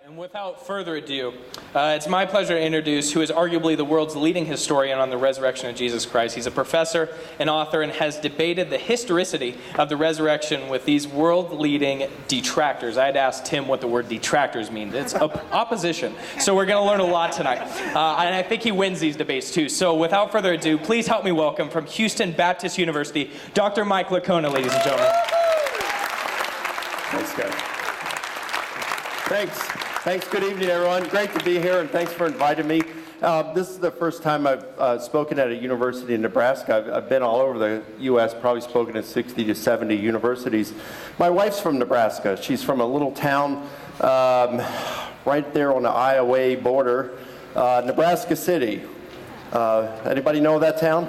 And without further ado, it's my pleasure to introduce who is arguably the world's leading historian on the resurrection of Jesus Christ. He's a professor, an author, and has debated the historicity of the resurrection with these world-leading detractors. I had asked Tim what the word detractors means. It's opposition. So we're going to learn a lot tonight. And I think he wins these debates too. So without further ado, please help me welcome from Houston Baptist University, Dr. Michael Licona, ladies and gentlemen. Thanks, guys. Thanks. Good evening, everyone. Great to be here, and thanks for inviting me. This is the first time I've spoken at a university in Nebraska. I've been all over the U.S., probably spoken at 60 to 70 universities. My wife's from Nebraska. She's from a little town right there on the Iowa border, Nebraska City. Anybody know that town?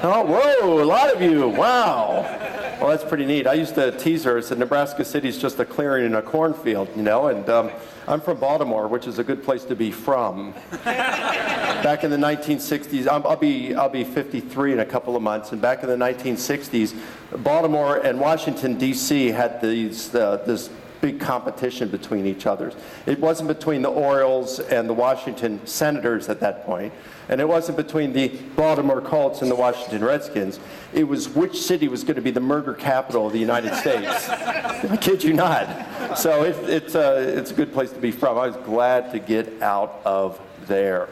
Oh, whoa, a lot of you. Wow. Well, that's pretty neat. I used to tease her. I said, Nebraska City's just a clearing in a cornfield, you know, and I'm from Baltimore, which is a good place to be from. Back in the 1960s, I'll be 53 in a couple of months, and back in the 1960s, Baltimore and Washington, D.C. had this big competition between each other. It wasn't between the Orioles and the Washington Senators at that point, and it wasn't between the Baltimore Colts and the Washington Redskins. It was which city was going to be the murder capital of the United States. I kid you not. So it's a good place to be from. I was glad to get out of there.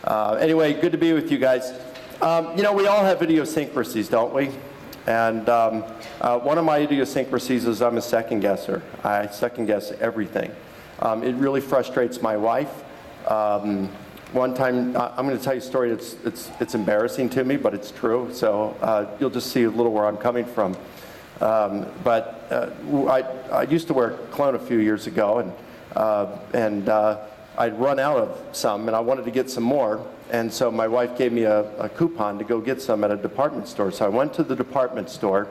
Anyway, good to be with you guys. You know, we all have idiosyncrasies, don't we? And one of my idiosyncrasies is I'm a second guesser. I second guess everything. It really frustrates my wife. One time, I'm going to tell you a story it's embarrassing to me, but it's true. So you'll just see a little where I'm coming from. But I used to wear cologne a few years ago, and I'd run out of some, and I wanted to get some more. And so my wife gave me a coupon to go get some at a department store. So I went to the department store,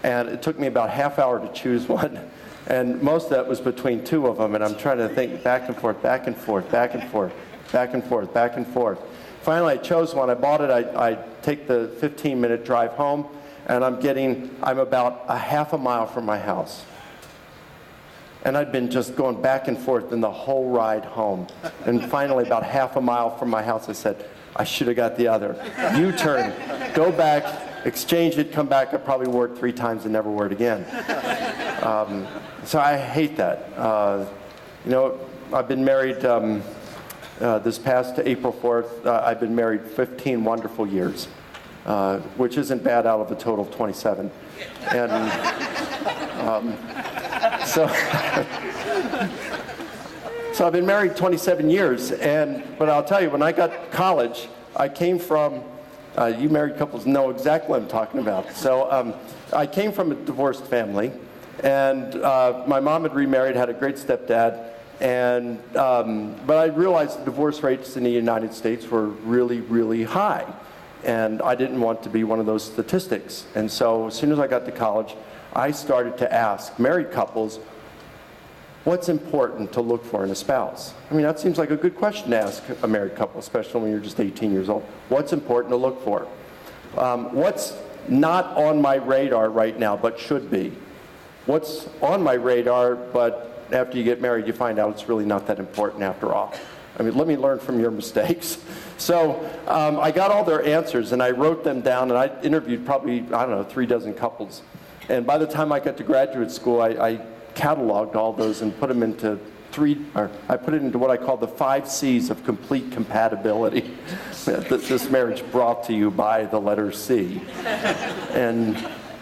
and it took me about half hour to choose one. And most of that was between two of them, and I'm trying to think back and forth, back and forth, back and forth, back and forth, back and forth. Finally, I chose one. I bought it. I take the 15-minute drive home, and I'm about a half a mile from my house. And I'd been just going back and forth in the whole ride home. And finally, about half a mile from my house, I said, I should have got the other. U-turn, go back, exchange it, come back. I probably wore it 3 times and never wore it again. So I hate that. You know, I've been married this past April 4th. I've been married 15 wonderful years, which isn't bad out of a total of 27. And so I've been married 27 years, but I'll tell you, when I got to college, I came from, you married couples know exactly what I'm talking about. So I came from a divorced family, and my mom had remarried, had a great stepdad, but I realized the divorce rates in the United States were really, really high, and I didn't want to be one of those statistics. And so as soon as I got to college, I started to ask married couples, what's important to look for in a spouse? I mean, that seems like a good question to ask a married couple, especially when you're just 18 years old. What's important to look for? What's not on my radar right now, but should be? What's on my radar, but after you get married, you find out it's really not that important after all? I mean, let me learn from your mistakes. So I got all their answers, and I wrote them down, and I interviewed probably, 3 dozen couples. And by the time I got to graduate school, I cataloged all those and put them into I put it into what I call the 5 C's of complete compatibility. This marriage brought to you by the letter C. And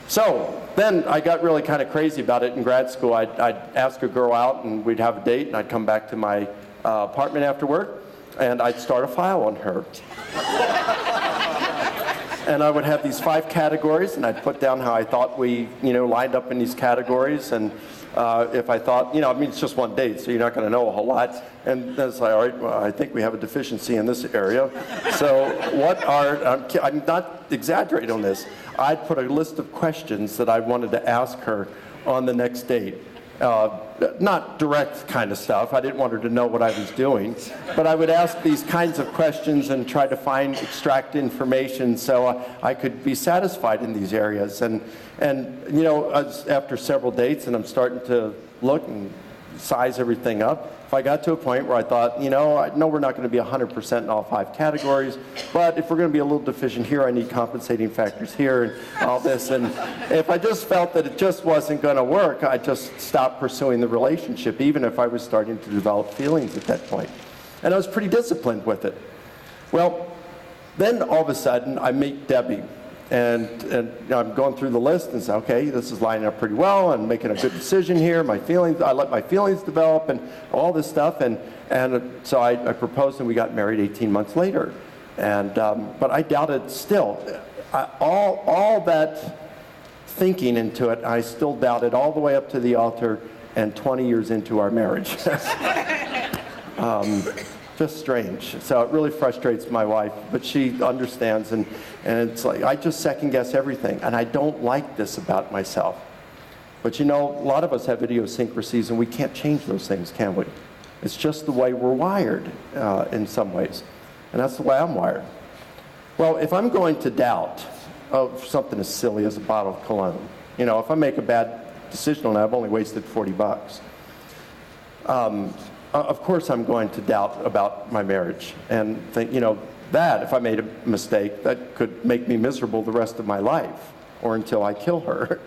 so then I got really kind of crazy about it in grad school. I'd ask a girl out, and we'd have a date, and I'd come back to my apartment after work, and I'd start a file on her. And I would have these 5 categories, and I'd put down how I thought we, lined up in these categories. And if I thought, it's just one date, so you're not going to know a whole lot. And then it's like, all right, well, I think we have a deficiency in this area. So I'm not exaggerating on this. I'd put a list of questions that I wanted to ask her on the next date. Not direct kind of stuff. I didn't want her to know what I was doing, but I would ask these kinds of questions and try to extract information so I could be satisfied in these areas. And after several dates, and I'm starting to look, and size everything up. If I got to a point where I thought, I know we're not going to be 100% in all 5 categories, but if we're going to be a little deficient here, I need compensating factors here and all this. And if I just felt that it just wasn't going to work, I just stopped pursuing the relationship, even if I was starting to develop feelings at that point. And I was pretty disciplined with it. Well, then all of a sudden, I meet Debbie. And I'm going through the list and say, okay, this is lining up pretty well. I'm making a good decision here. My feelings, I let my feelings develop and all this stuff. And so I proposed and we got married 18 months later. And but I doubted still. All that thinking into it, I still doubted all the way up to the altar and 20 years into our marriage. Just strange. So it really frustrates my wife, but she understands, and it's like I just second guess everything, and I don't like this about myself. But a lot of us have idiosyncrasies, and we can't change those things, can we? It's just the way we're wired in some ways, and that's the way I'm wired. Well, if I'm going to doubt of something as silly as a bottle of cologne, if I make a bad decision on that, I've only wasted $40. Of course I'm going to doubt about my marriage and think, that if I made a mistake, that could make me miserable the rest of my life or until I kill her,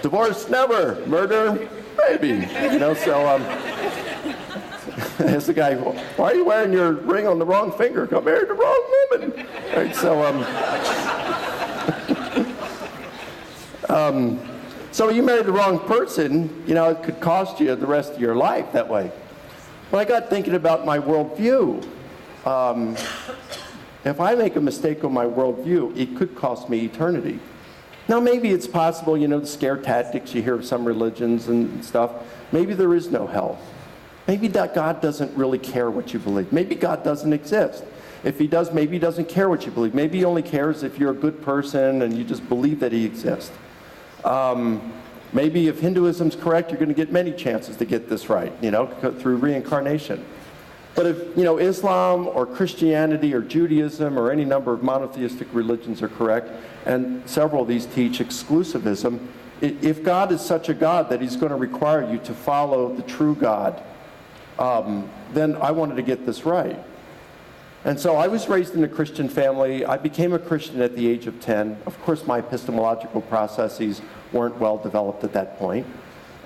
Divorce, never. Murder, maybe. As the guy, why are you wearing your ring on the wrong finger? I married the wrong woman. Right, so you married the wrong person, it could cost you the rest of your life that way. But I got thinking about my worldview. If I make a mistake on my worldview, it could cost me eternity. Now maybe it's possible, the scare tactics you hear of some religions and stuff. Maybe there is no hell. Maybe that God doesn't really care what you believe. Maybe God doesn't exist. If he does, maybe he doesn't care what you believe. Maybe he only cares if you're a good person and you just believe that he exists. Maybe if Hinduism's correct, you're going to get many chances to get this right, through reincarnation. But if, Islam or Christianity or Judaism or any number of monotheistic religions are correct, and several of these teach exclusivism, if God is such a God that he's going to require you to follow the true God, then I wanted to get this right. And so I was raised in a Christian family. I became a Christian at the age of 10. Of course, my epistemological processes weren't well developed at that point.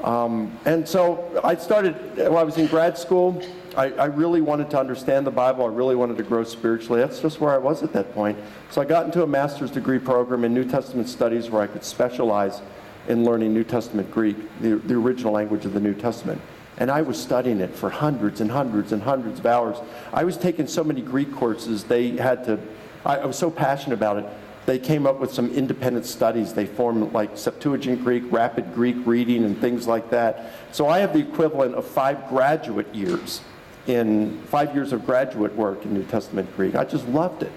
And so I started, when I was in grad school, I really wanted to understand the Bible. I really wanted to grow spiritually. That's just where I was at that point. So I got into a master's degree program in New Testament studies where I could specialize in learning New Testament Greek, the original language of the New Testament. And I was studying it for hundreds and hundreds and hundreds of hours. I was taking so many Greek courses, I was so passionate about it, they came up with some independent studies. They formed like Septuagint Greek, rapid Greek reading, and things like that. So I have the equivalent of 5 graduate years in 5 years of graduate work in New Testament Greek. I just loved it.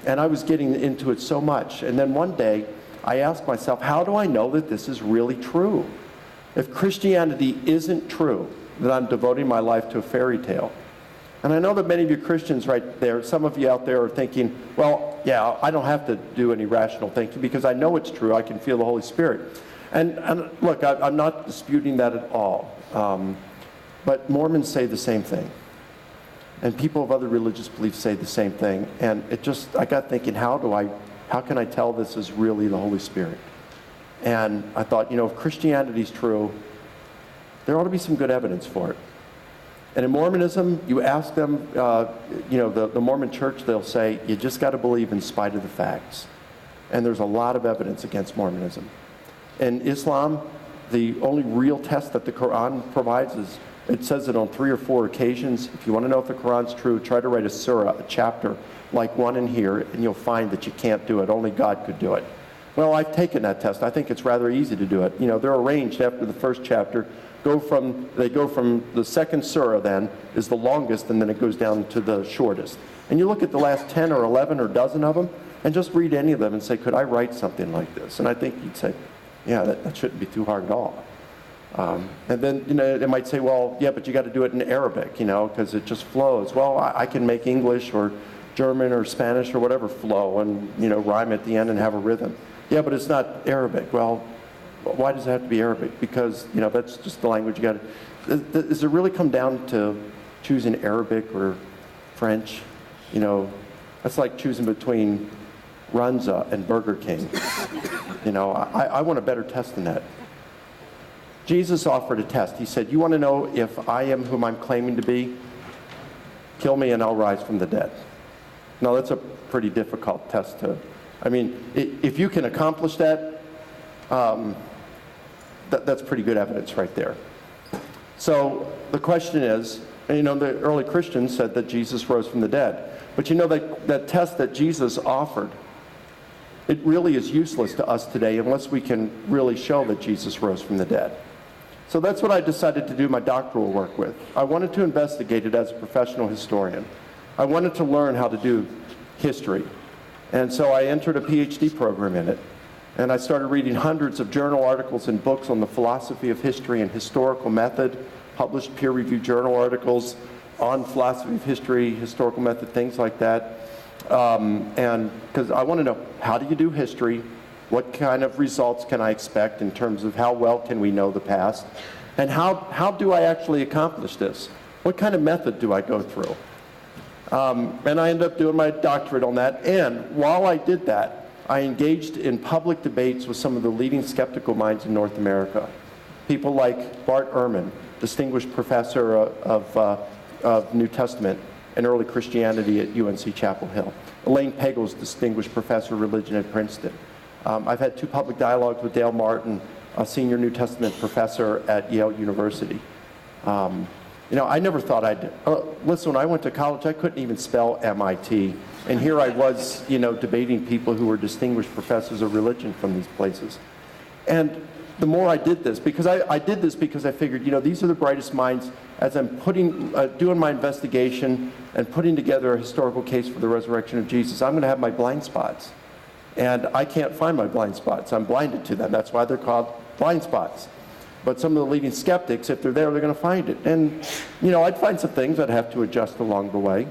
And I was getting into it so much. And then one day, I asked myself, how do I know that this is really true? If Christianity isn't true, then I'm devoting my life to a fairy tale. And I know that many of you Christians right there, some of you out there are thinking, well, yeah, I don't have to do any rational thinking because I know it's true. I can feel the Holy Spirit. And look, I'm not disputing that at all. But Mormons say the same thing. And people of other religious beliefs say the same thing. And I got thinking, how can I tell this is really the Holy Spirit? And I thought, if Christianity's true, there ought to be some good evidence for it. And in Mormonism, you ask them, the Mormon church, they'll say, you just got to believe in spite of the facts. And there's a lot of evidence against Mormonism. In Islam, the only real test that the Quran provides is, it says it on 3 or 4 occasions. If you want to know if the Quran's true, try to write a surah, a chapter, like one in here, and you'll find that you can't do it. Only God could do it. Well, I've taken that test. I think it's rather easy to do it. They're arranged after the first chapter. They go from the second surah then, is the longest, and then it goes down to the shortest. And you look at the last 10 or 11 or dozen of them, and just read any of them and say, could I write something like this? And I think you'd say, yeah, that shouldn't be too hard at all. And then, they might say, well, yeah, but you got to do it in Arabic, because it just flows. Well, I can make English or German or Spanish or whatever flow and, rhyme at the end and have a rhythm. Yeah, but it's not Arabic. Well, Why does it have to be Arabic? Because, that's just the language you got to... Does it really come down to choosing Arabic or French? That's like choosing between Runza and Burger King. I want a better test than that. Jesus offered a test. He said, you want to know if I am whom I'm claiming to be? Kill me and I'll rise from the dead. Now, that's a pretty difficult test to... if you can accomplish that, that's pretty good evidence right there. So the question is, the early Christians said that Jesus rose from the dead. But that test that Jesus offered, it really is useless to us today unless we can really show that Jesus rose from the dead. So that's what I decided to do my doctoral work with. I wanted to investigate it as a professional historian. I wanted to learn how to do history. And so I entered a PhD program in it. And I started reading hundreds of journal articles and books on the philosophy of history and historical method, published peer-reviewed journal articles on philosophy of history, historical method, things like that. And because I want to know, how do you do history? What kind of results can I expect in terms of how well can we know the past? And how do I actually accomplish this? What kind of method do I go through? And I ended up doing my doctorate on that. And while I did that, I engaged in public debates with some of the leading skeptical minds in North America. People like Bart Ehrman, distinguished professor of New Testament and early Christianity at UNC Chapel Hill. Elaine Pagel's distinguished professor of religion at Princeton. I've had 2 public dialogues with Dale Martin, a senior New Testament professor at Yale University. I never thought listen, when I went to college, I couldn't even spell MIT. And here I was, debating people who were distinguished professors of religion from these places. And the more I did this, because I did this because I figured, these are the brightest minds. As I'm doing my investigation and putting together a historical case for the resurrection of Jesus, I'm going to have my blind spots. And I can't find my blind spots. I'm blinded to them. That's why they're called blind spots. But some of the leading skeptics, if they're there, they're going to find it. And, I'd find some things I'd have to adjust along the way.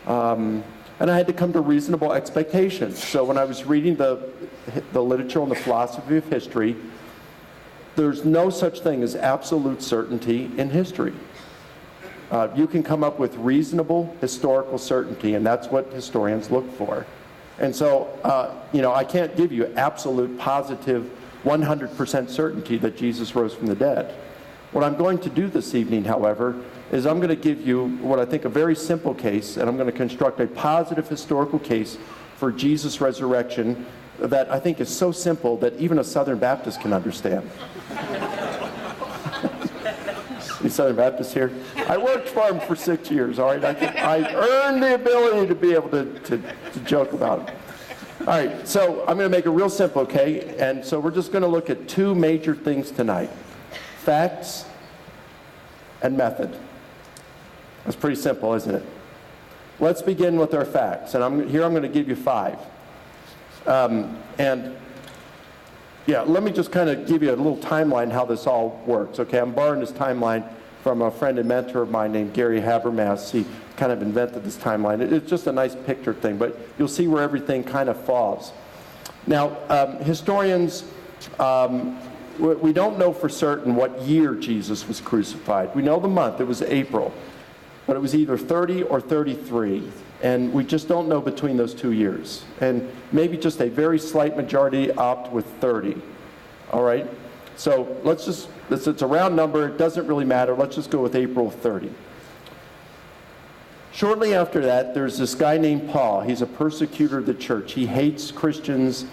And I had to come to reasonable expectations. So when I was reading the literature on the philosophy of history, there's no such thing as absolute certainty in history. You can come up with reasonable historical certainty, and that's what historians look for. And so, I can't give you absolute, positive, 100% certainty that Jesus rose from the dead. What I'm going to do this evening, however, is I'm going to give you what I think a very simple case, and I'm going to construct a positive historical case for Jesus' resurrection that I think is so simple that even a Southern Baptist can understand. You Southern Baptists here? I worked for them for 6 years, all right? I earned the ability to be able to joke about it. All right, so I'm going to make it real simple, okay? And so we're just going to look at 2 major things tonight. Facts and method. That's pretty simple, isn't it? Let's begin with our facts. And I'm going to give you 5. Let me just kind of give you a little timeline how this all works, okay? I'm borrowing this timeline from a friend and mentor of mine named Gary Habermas. He kind of invented this timeline. It's just a nice picture thing, but you'll see where everything kind of falls. Now, historians, we don't know for certain what year Jesus was crucified. We know the month. It was April. But it was either 30 or 33. And we just don't know between those 2 years. And maybe just a very slight majority opt with 30. All right? So it's a round number. It doesn't really matter. Let's just go with April 30. Shortly after that, there's this guy named Paul. He's a persecutor of the church. He hates Christians.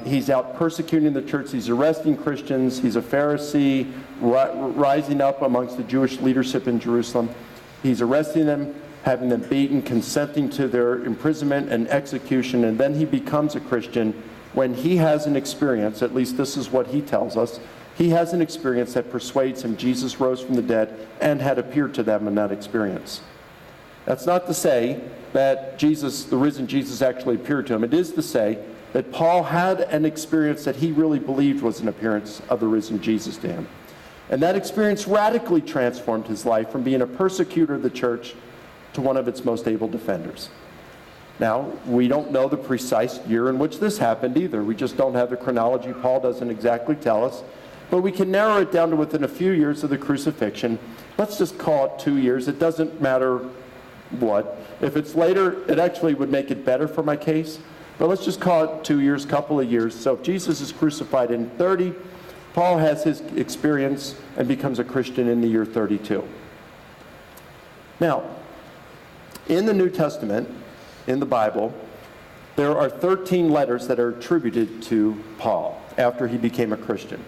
He's out persecuting the church. He's arresting Christians. He's a Pharisee rising up amongst the Jewish leadership in Jerusalem. He's arresting them, having them beaten, consenting to their imprisonment and execution, and then he becomes a Christian when he has an experience, at least this is what he tells us, he has an experience that persuades him Jesus rose from the dead and had appeared to them in that experience. That's not to say that the risen Jesus actually appeared to him. It is to say that Paul had an experience that he really believed was an appearance of the risen Jesus to him. And that experience radically transformed his life from being a persecutor of the church to one of its most able defenders. Now, we don't know the precise year in which this happened either. We just don't have the chronology. Paul doesn't exactly tell us. But we can narrow it down to within a few years of the crucifixion. Let's just call it 2 years. It doesn't matter what. If it's later, it actually would make it better for my case. But let's just call it 2 years, couple of years. So if Jesus is crucified in 30, Paul has his experience and becomes a Christian in the year 32. Now, in the New Testament, in the Bible, there are 13 letters that are attributed to Paul after he became a Christian.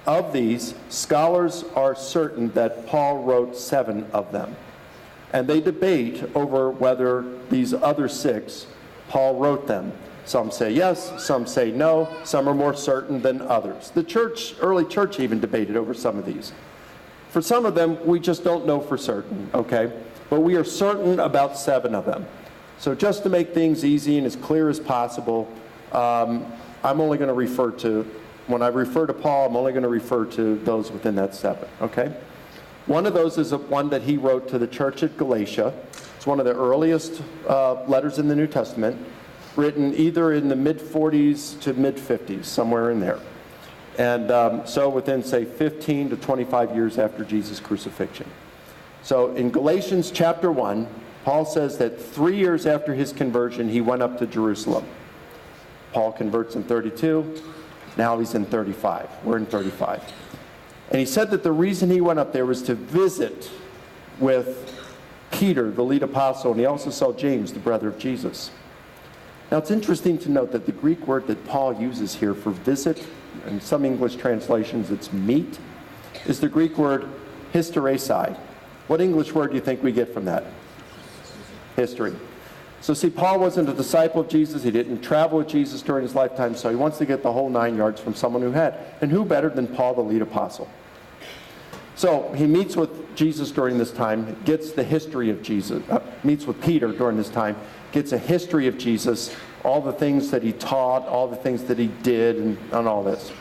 Of these, scholars are certain that Paul wrote 7 of them. And they debate over whether these other 6, Paul wrote them. Some say yes, some say no, some are more certain than others. The early church even debated over some of these. For some of them, we just don't know for certain, okay? But we are certain about 7 of them. So just to make things easy and as clear as possible, I'm only going to refer to, when I refer to Paul, I'm only going to refer to those within that 7, okay? One of those is one that he wrote to the church at Galatia. It's one of the earliest letters in the New Testament, written either in the mid-40s to mid-50s, somewhere in there. And so within, say, 15 to 25 years after Jesus' crucifixion. So in Galatians chapter 1, Paul says that 3 years after his conversion, he went up to Jerusalem. Paul converts in 32. Now he's in 35. We're in 35. And he said that the reason he went up there was to visit with Peter, the lead apostle, and he also saw James, the brother of Jesus. Now it's interesting to note that the Greek word that Paul uses here for visit, in some English translations it's meet, is the Greek word hysteresai. What English word do you think we get from that? History. So see, Paul wasn't a disciple of Jesus. He didn't travel with Jesus during his lifetime, so he wants to get the whole 9 yards from someone who had. And who better than Paul, the lead apostle? So he meets with Jesus during this time, gets the history of Jesus, meets with Peter during this time, gets a history of Jesus, all the things that he taught, all the things that he did, and all this.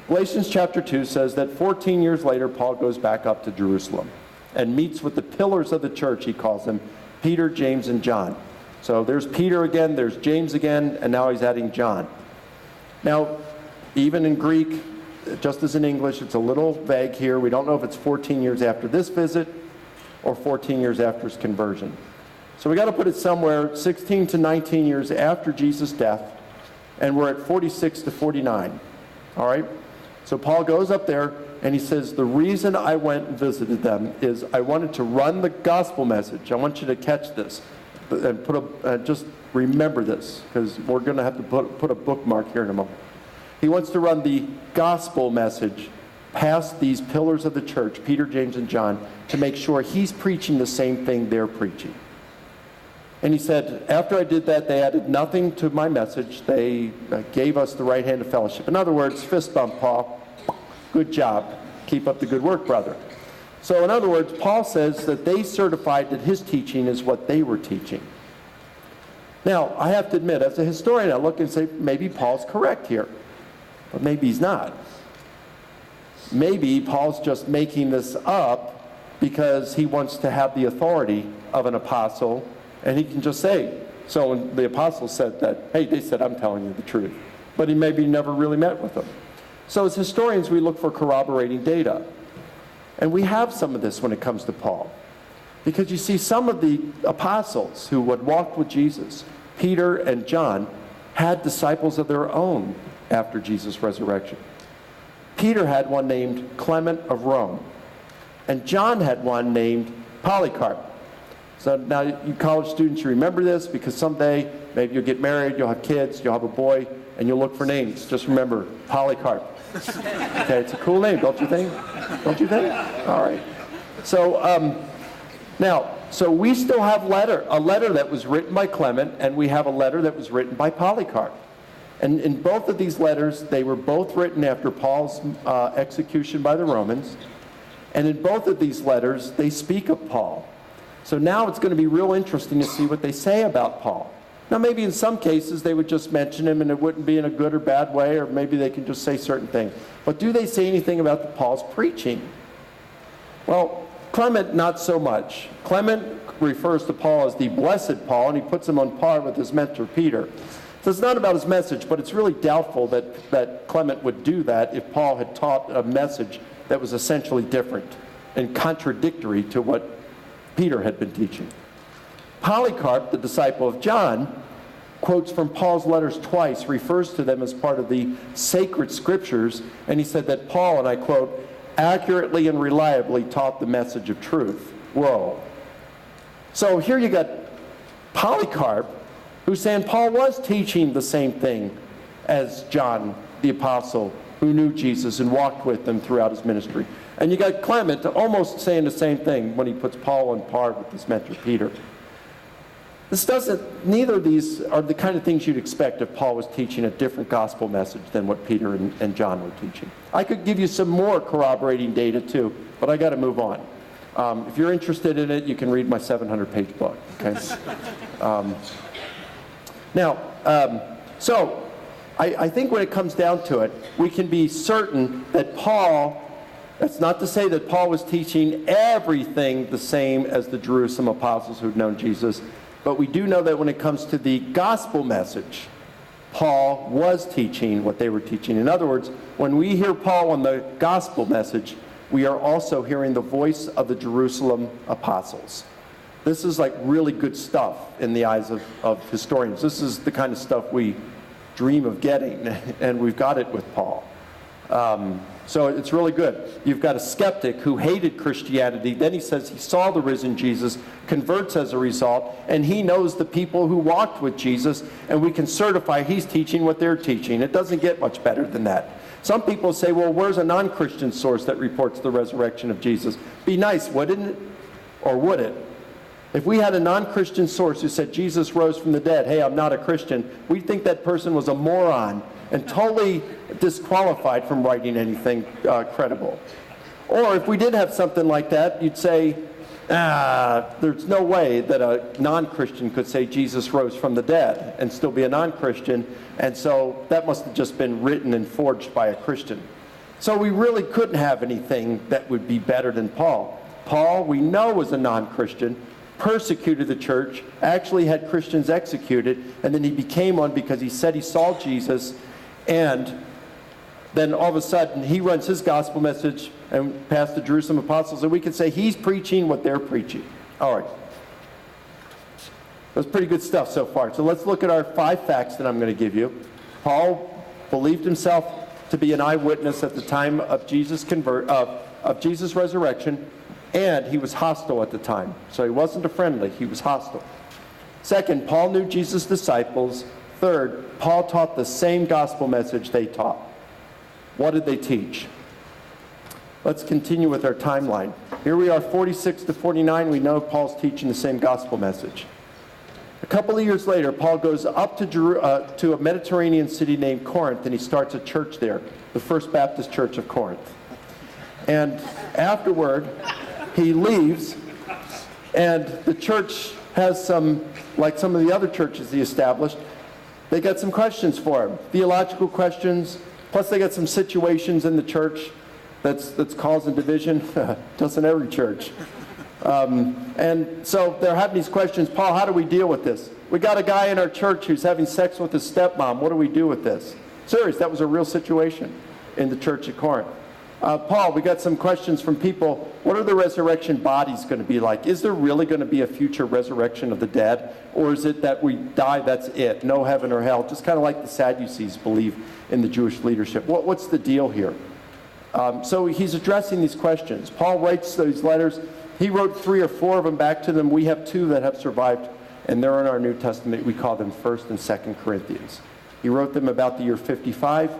Galatians chapter 2 says that 14 years later, Paul goes back up to Jerusalem and meets with the pillars of the church, he calls them, Peter, James, and John. So there's Peter again, there's James again, and now he's adding John. Now, even in Greek, just as in English, it's a little vague here. We don't know if it's 14 years after this visit or 14 years after his conversion. So we got to put it somewhere 16 to 19 years after Jesus' death, and we're at 46 to 49. All right? So Paul goes up there, and he says, the reason I went and visited them is I wanted to run the gospel message. I want you to catch this and just remember this, because we're going to have to put a bookmark here in a moment. He wants to run the gospel message past these pillars of the church, Peter, James, and John, to make sure he's preaching the same thing they're preaching. And he said, after I did that, they added nothing to my message. They gave us the right hand of fellowship. In other words, fist bump, Paul. Good job. Keep up the good work, brother. So in other words, Paul says that they certified that his teaching is what they were teaching. Now, I have to admit, as a historian, I look and say, maybe Paul's correct here. But maybe he's not. Maybe Paul's just making this up because he wants to have the authority of an apostle, and he can just say, so when the apostle said that, hey, they said, I'm telling you the truth. But he maybe never really met with them. So as historians, we look for corroborating data. And we have some of this when it comes to Paul. Because you see, some of the apostles who had walked with Jesus, Peter and John, had disciples of their own after Jesus' resurrection. Peter had one named Clement of Rome. And John had one named Polycarp. So now, you college students, you remember this, because someday maybe you'll get married, you'll have kids, you'll have a boy, and you'll look for names. Just remember, Polycarp. Okay, it's a cool name, don't you think? Don't you think? All right. So so we still have a letter that was written by Clement, and we have a letter that was written by Polycarp. And in both of these letters, they were both written after Paul's execution by the Romans. And in both of these letters, they speak of Paul. So now it's going to be real interesting to see what they say about Paul. Now, maybe in some cases they would just mention him and it wouldn't be in a good or bad way, or maybe they can just say certain things. But do they say anything about Paul's preaching? Well, Clement, not so much. Clement refers to Paul as the blessed Paul, and he puts him on par with his mentor Peter. So it's not about his message, but it's really doubtful that Clement would do that if Paul had taught a message that was essentially different and contradictory to what Peter had been teaching. Polycarp, the disciple of John, quotes from Paul's letters twice, refers to them as part of the sacred scriptures, and he said that Paul, and I quote, accurately and reliably taught the message of truth. Whoa. So here you got Polycarp, who's saying Paul was teaching the same thing as John the apostle, who knew Jesus and walked with him throughout his ministry. And you got Clement almost saying the same thing when he puts Paul on par with his mentor Peter. Neither of these are the kind of things you'd expect if Paul was teaching a different gospel message than what Peter and John were teaching. I could give you some more corroborating data too, but I got to move on. If you're interested in it, you can read my 700-page book. Okay. So I think when it comes down to it, we can be certain that Paul, that's not to say that Paul was teaching everything the same as the Jerusalem apostles who'd known Jesus, but we do know that when it comes to the gospel message, Paul was teaching what they were teaching. In other words, when we hear Paul on the gospel message, we are also hearing the voice of the Jerusalem apostles. This is like really good stuff in the eyes of historians. This is the kind of stuff we dream of getting, and we've got it with Paul. So it's really good. You've got a skeptic who hated Christianity. Then he says he saw the risen Jesus, converts as a result, and he knows the people who walked with Jesus, and we can certify he's teaching what they're teaching. It doesn't get much better than that. Some people say, well, where's a non-Christian source that reports the resurrection of Jesus? Be nice, wouldn't it? Or would it? If we had a non-Christian source who said Jesus rose from the dead, hey, I'm not a Christian, we'd think that person was a moron and totally disqualified from writing anything credible. Or if we did have something like that, you'd say, there's no way that a non-Christian could say Jesus rose from the dead and still be a non-Christian, and so that must have just been written and forged by a Christian. So we really couldn't have anything that would be better than Paul. Paul, we know, was a non-Christian, persecuted the church, actually had Christians executed, and then he became one because he said he saw Jesus, and then all of a sudden he runs his gospel message and past the Jerusalem apostles, and we can say he's preaching what they're preaching. All right. That's pretty good stuff so far. So let's look at our 5 facts that I'm going to give you. Paul believed himself to be an eyewitness at the time of Jesus' resurrection, and he was hostile at the time. So he wasn't a friendly, he was hostile. Second, Paul knew Jesus' disciples. Third, Paul taught the same gospel message they taught. What did they teach? Let's continue with our timeline. Here we are, 46 to 49. We know Paul's teaching the same gospel message. A couple of years later, Paul goes up to a Mediterranean city named Corinth, and he starts a church there, the First Baptist Church of Corinth. And afterward, he leaves, and the church has some, like some of the other churches he established, they got some questions for him, theological questions, plus they got some situations in the church that's causing division. Doesn't every church. And so they're having these questions. Paul, how do we deal with this? We got a guy in our church who's having sex with his stepmom. What do we do with this? Serious, that was a real situation in the church at Corinth. Paul, we got some questions from people. What are the resurrection bodies going to be like? Is there really going to be a future resurrection of the dead? Or is it that we die, that's it? No heaven or hell? Just kind of like the Sadducees believe in the Jewish leadership. What's the deal here? So he's addressing these questions. Paul writes those letters. He wrote 3 or 4 of them back to them. We have 2 that have survived, and they're in our New Testament. We call them 1st and 2nd Corinthians. He wrote them about the year 55.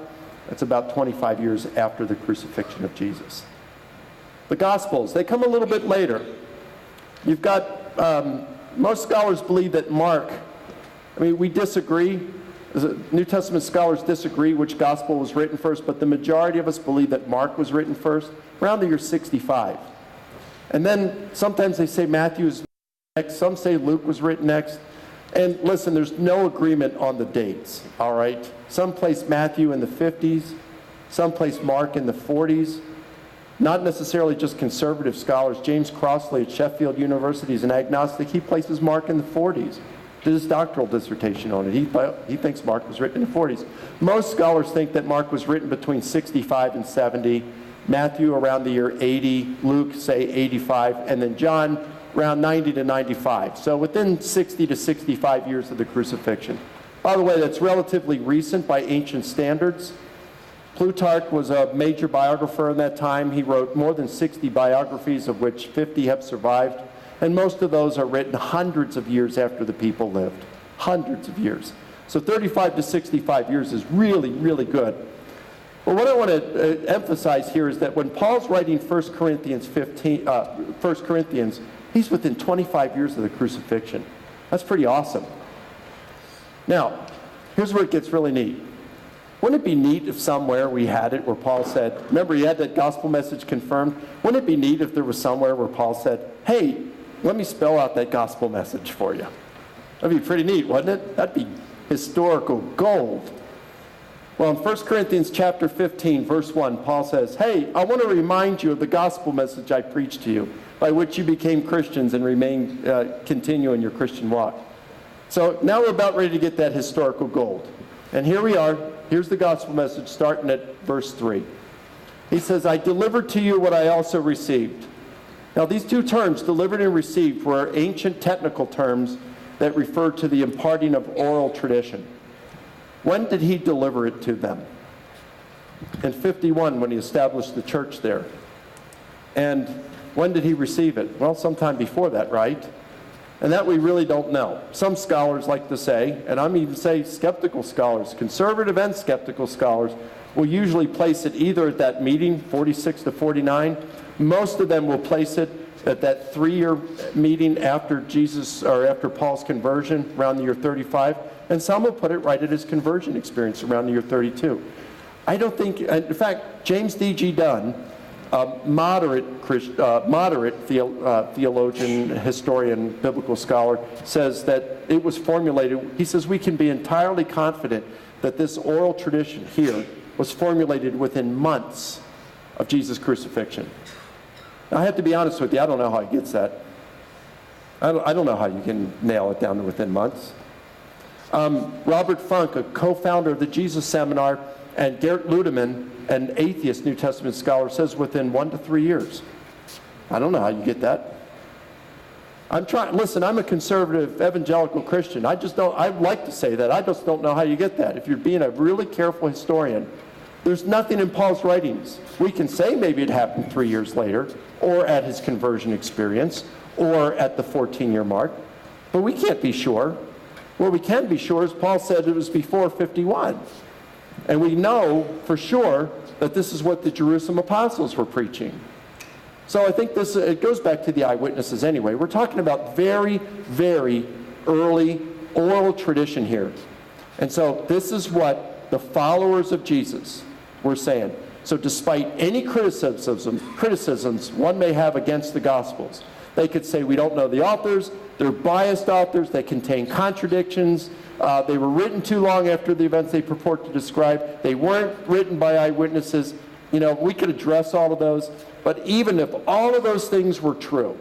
That's about 25 years after the crucifixion of Jesus. The Gospels, they come a little bit later. You've got, most scholars believe that Mark, we disagree. New Testament scholars disagree which Gospel was written first, but the majority of us believe that Mark was written first, around the year 65. And then sometimes they say Matthew is next, some say Luke was written next. And listen, there's no agreement on the dates, all right? Some place Matthew in the 50s, some place Mark in the 40s. Not necessarily just conservative scholars. James Crossley at Sheffield University is an agnostic. He places Mark in the 40s. Did his doctoral dissertation on it. He thinks Mark was written in the 40s. Most scholars think that Mark was written between 65 and 70, Matthew around the year 80, Luke, say, 85, and then John around 90 to 95. So within 60 to 65 years of the crucifixion. By the way, that's relatively recent by ancient standards. Plutarch was a major biographer in that time. He wrote more than 60 biographies, of which 50 have survived. And most of those are written hundreds of years after the people lived. Hundreds of years. So 35 to 65 years is really, really good. But what I want to emphasize here is that when Paul's writing 1 Corinthians, he's within 25 years of the crucifixion. That's pretty awesome. Now, here's where it gets really neat. Wouldn't it be neat if somewhere we had it where Paul said, remember he had that gospel message confirmed? Wouldn't it be neat if there was somewhere where Paul said, hey, let me spell out that gospel message for you? That'd be pretty neat, wouldn't it? That'd be historical gold. Well, in 1 Corinthians chapter 15, verse 1, Paul says, hey, I want to remind you of the gospel message I preached to you, by which you became Christians and continue in your Christian walk. So now we're about ready to get that historical gold. And here we are. Here's the gospel message starting at verse 3. He says, I delivered to you what I also received. Now these two terms, delivered and received, were ancient technical terms that refer to the imparting of oral tradition. When did he deliver it to them? In 51, when he established the church there. And when did he receive it? Well, sometime before that, right? And that we really don't know. Some scholars like to say, and I'm even saying skeptical scholars, conservative and skeptical scholars, will usually place it either at that meeting, 46 to 49. Most of them will place it at that 3-year meeting after Jesus, or after Paul's conversion, around the year 35. And some will put it right at his conversion experience around the year 32. I don't think, in fact, James D.G. Dunn, moderate theologian, historian, biblical scholar, says that it was formulated, he says we can be entirely confident that this oral tradition here was formulated within months of Jesus' crucifixion. Now, I have to be honest with you, I don't know how he gets that. I don't know how you can nail it down to within months. Robert Funk, a co-founder of the Jesus Seminar, and Gert Ludemann, an atheist New Testament scholar, says within 1 to 3 years. I don't know how you get that. Listen, I'm a conservative evangelical Christian. I'd like to say that. I just don't know how you get that. If you're being a really careful historian, there's nothing in Paul's writings. We can say maybe it happened 3 years later, or at his conversion experience, or at the 14-year mark, but we can't be sure. What we can be sure is Paul said it was before 51. And we know for sure that this is what the Jerusalem apostles were preaching. So I think it goes back to the eyewitnesses anyway. We're talking about very, very early oral tradition here. And so this is what the followers of Jesus were saying. So despite any criticisms one may have against the Gospels, they could say we don't know the authors, they're biased authors, they contain contradictions, they were written too long after the events they purport to describe, they weren't written by eyewitnesses. You know, we could address all of those, but even if all of those things were true,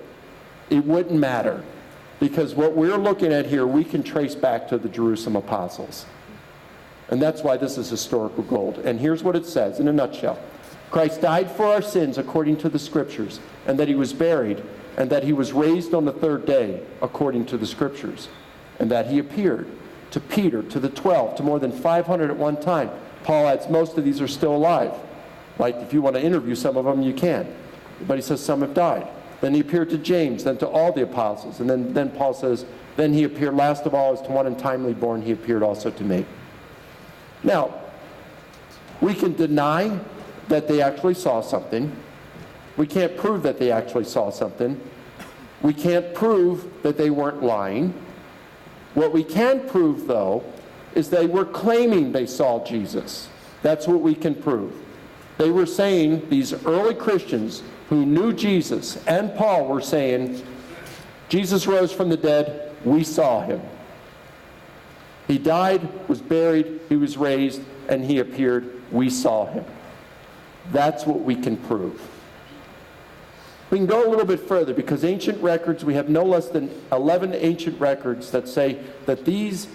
it wouldn't matter, because what we're looking at here, we can trace back to the Jerusalem apostles. And that's why this is historical gold. And here's what it says in a nutshell. Christ died for our sins according to the Scriptures, and that he was buried, and that he was raised on the 3rd day according to the Scriptures, and that he appeared to Peter, to the 12, to more than 500 at one time. Paul adds most of these are still alive. Like if you want to interview some of them, you can. But he says some have died. Then he appeared to James, then to all the apostles. And then Paul says, then he appeared last of all as to one untimely born, he appeared also to me. Now, we can deny that they actually saw something. We can't prove that they actually saw something. We can't prove that they weren't lying. What we can prove, though, is they were claiming they saw Jesus. That's what we can prove. They were saying, these early Christians who knew Jesus and Paul were saying, Jesus rose from the dead, we saw him. He died, was buried, he was raised, and he appeared, we saw him. That's what we can prove. We can go a little bit further because ancient records, we have no less than 11 ancient records that say that these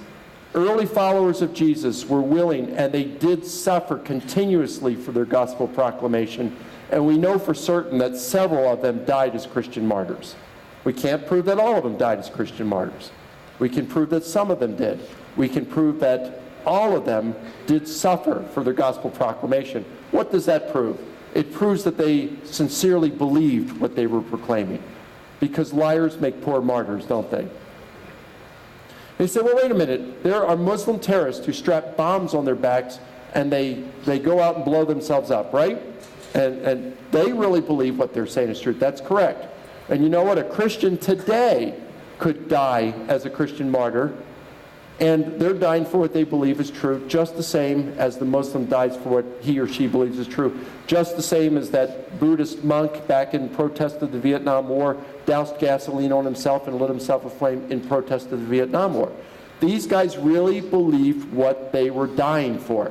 early followers of Jesus were willing and they did suffer continuously for their gospel proclamation. And we know for certain that several of them died as Christian martyrs. We can't prove that all of them died as Christian martyrs. We can prove that some of them did. We can prove that all of them did suffer for their gospel proclamation. What does that prove? It proves that they sincerely believed what they were proclaiming. Because liars make poor martyrs, don't they? They say, well, wait a minute. There are Muslim terrorists who strap bombs on their backs and they go out and blow themselves up, right? And they really believe what they're saying is true. That's correct. And you know what? A Christian today could die as a Christian martyr, and they're dying for what they believe is true, just the same as the Muslim dies for what he or she believes is true, just the same as that Buddhist monk back in protest of the Vietnam War doused gasoline on himself and lit himself aflame in protest of the Vietnam War. These guys really believed what they were dying for.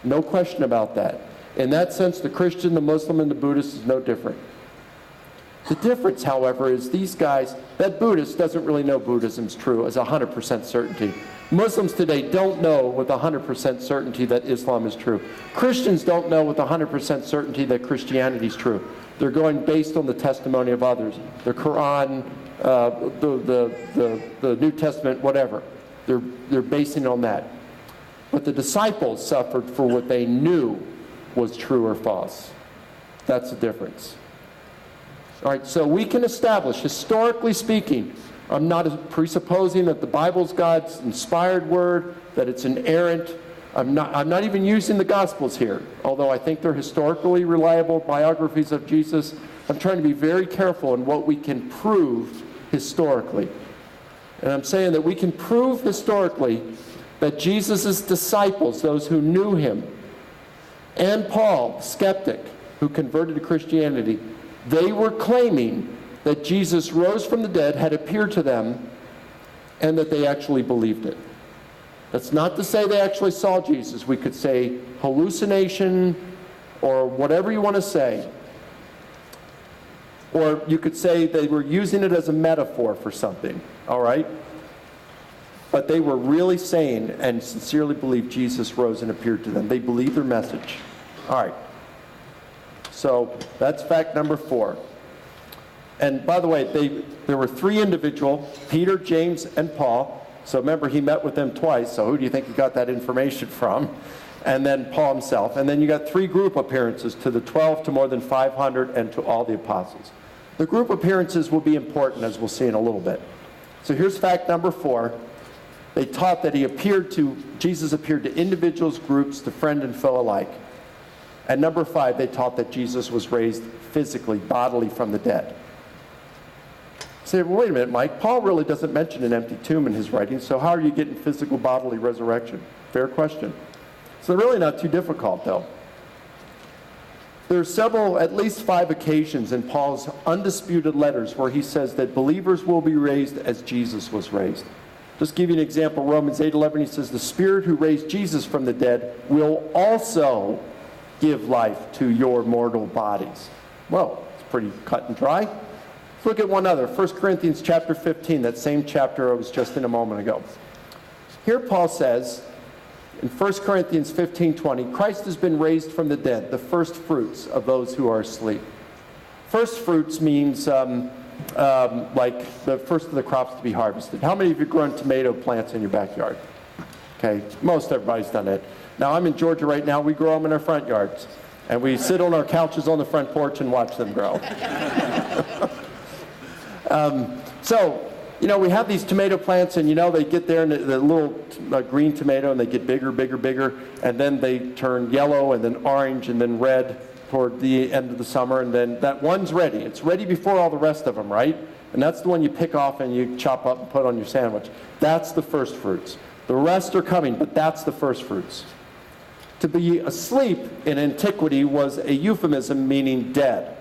No question about that. In that sense, the Christian, the Muslim, and the Buddhist is no different. The difference, however, is these guys, that Buddhist doesn't really know Buddhism's true as 100% certainty. Muslims today don't know with 100% certainty that Islam is true. Christians don't know with 100% certainty that Christianity is true. They're going based on the testimony of others. The Quran, the New Testament, whatever. They're basing on that. But the disciples suffered for what they knew was true or false. That's the difference. All right, so we can establish, historically speaking, I'm not presupposing that the Bible's God's inspired word, that it's inerrant. I'm not even using the Gospels here, although I think they're historically reliable biographies of Jesus. I'm trying to be very careful in what we can prove historically. And I'm saying that we can prove historically that Jesus' disciples, those who knew him, and Paul, skeptic, who converted to Christianity, they were claiming that Jesus rose from the dead, had appeared to them, and that they actually believed it. That's not to say they actually saw Jesus. We could say hallucination or whatever you want to say. Or you could say they were using it as a metaphor for something, all right? But they were really saying and sincerely believed Jesus rose and appeared to them. They believed their message. All right. So that's fact number 4. And by the way, there were 3 individuals, Peter, James, and Paul. So remember, he met with them twice. So who do you think he got that information from? And then Paul himself. And then you got 3 group appearances, to the 12, to more than 500, and to all the apostles. The group appearances will be important, as we'll see in a little bit. So here's fact number 4. They taught that Jesus appeared to individuals, groups, to friend and foe alike. And number 5, they taught that Jesus was raised physically, bodily from the dead. Say, well, wait a minute, Mike. Paul really doesn't mention an empty tomb in his writings, so how are you getting physical bodily resurrection? Fair question. So they're really not too difficult, though. There are several, at least 5 occasions in Paul's undisputed letters where he says that believers will be raised as Jesus was raised. Just give you an example, Romans 8:11, he says, the Spirit who raised Jesus from the dead will also give life to your mortal bodies. Well, it's pretty cut and dry. Let's look at one other, 1 Corinthians chapter 15, that same chapter I was just in a moment ago. Here Paul says, in 1 Corinthians 15:20, Christ has been raised from the dead, the first fruits of those who are asleep. First fruits means like the first of the crops to be harvested. How many of you grown tomato plants in your backyard? Okay, most everybody's done it. Now, I'm in Georgia right now. We grow them in our front yards. And we sit on our couches on the front porch and watch them grow. So, you know, we have these tomato plants, and, you know, they get there, and the little green tomato, and they get bigger, bigger, bigger, and then they turn yellow, and then orange, and then red toward the end of the summer, and then that one's ready. It's ready before all the rest of them, right? And that's the one you pick off and you chop up and put on your sandwich. That's the first fruits. The rest are coming, but that's the first fruits. To be asleep in antiquity was a euphemism meaning dead.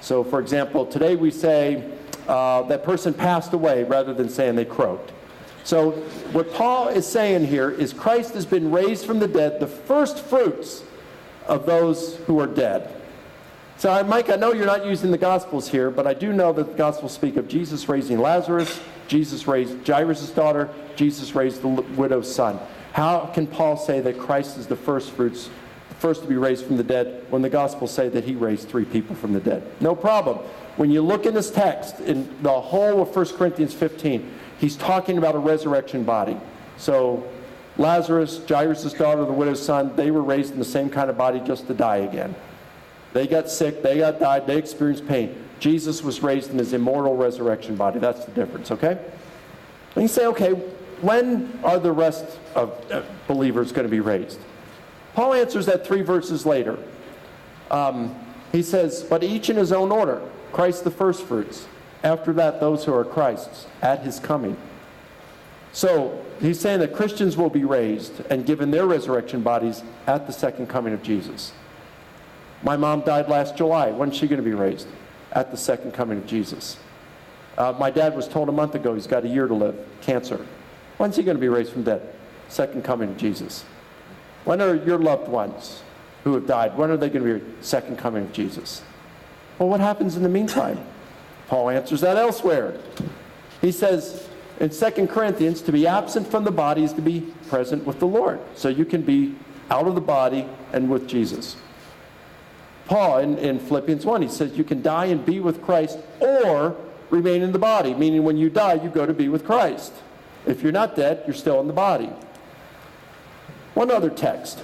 So, for example, today we say that person passed away rather than saying they croaked. So what Paul is saying here is Christ has been raised from the dead, the first fruits of those who are dead. So, Mike, I know you're not using the Gospels here, but I do know that the Gospels speak of Jesus raising Lazarus, Jesus raised Jairus' daughter, Jesus raised the widow's son. How can Paul say that Christ is the first fruits, the first to be raised from the dead, when the Gospels say that he raised 3 people from the dead? No problem. When you look in this text, in the whole of 1 Corinthians 15, he's talking about a resurrection body. So Lazarus, Jairus' daughter, the widow's son, they were raised in the same kind of body just to die again. They got sick, they got died, they experienced pain. Jesus was raised in his immortal resurrection body. That's the difference, okay? And you say, okay, when are the rest of believers going to be raised? Paul answers that 3 verses later. He says, but each in his own order. Christ the first fruits. After that, those who are Christ's at his coming. So he's saying that Christians will be raised and given their resurrection bodies at the second coming of Jesus. My mom died last July. When's she going to be raised? At the second coming of Jesus. My dad was told a month ago he's got a year to live, cancer. When's he going to be raised from dead? Second coming of Jesus. When are your loved ones who have died, when are they going to be raised? Second coming of Jesus. Well, what happens in the meantime? Paul answers that elsewhere. He says in 2 Corinthians, to be absent from the body is to be present with the Lord. So you can be out of the body and with Jesus. Paul, in Philippians 1, he says you can die and be with Christ or remain in the body, meaning when you die, you go to be with Christ. If you're not dead, you're still in the body. One other text.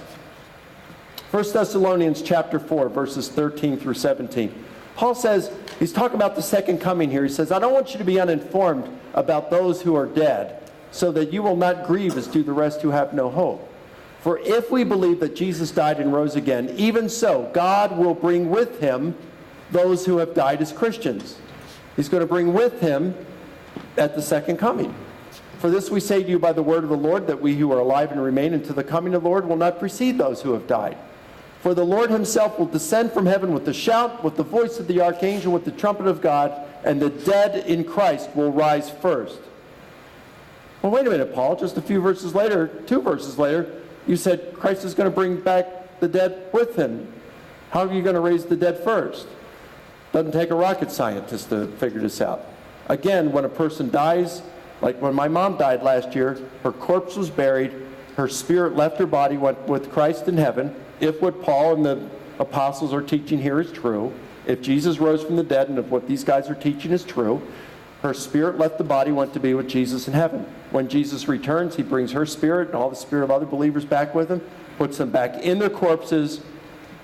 1 Thessalonians chapter 4, verses 13 through 17. Paul says, he's talking about the second coming here. He says, I don't want you to be uninformed about those who are dead, so that you will not grieve as do the rest who have no hope. For if we believe that Jesus died and rose again, even so, God will bring with him those who have died as Christians. He's going to bring with him at the second coming. For this we say to you by the word of the Lord, that we who are alive and remain until the coming of the Lord will not precede those who have died. For the Lord himself will descend from heaven with a shout, with the voice of the archangel, with the trumpet of God, and the dead in Christ will rise first. Well, wait a minute, Paul. Just a few verses later, 2 verses later, you said Christ is going to bring back the dead with him. How are you going to raise the dead first? Doesn't take a rocket scientist to figure this out. Again, when a person dies, like when my mom died last year, her corpse was buried, her spirit left her body, went with Christ in heaven. If what Paul and the apostles are teaching here is true, if Jesus rose from the dead and if what these guys are teaching is true, her spirit left the body, went to be with Jesus in heaven. When Jesus returns, he brings her spirit and all the spirit of other believers back with him, puts them back in their corpses,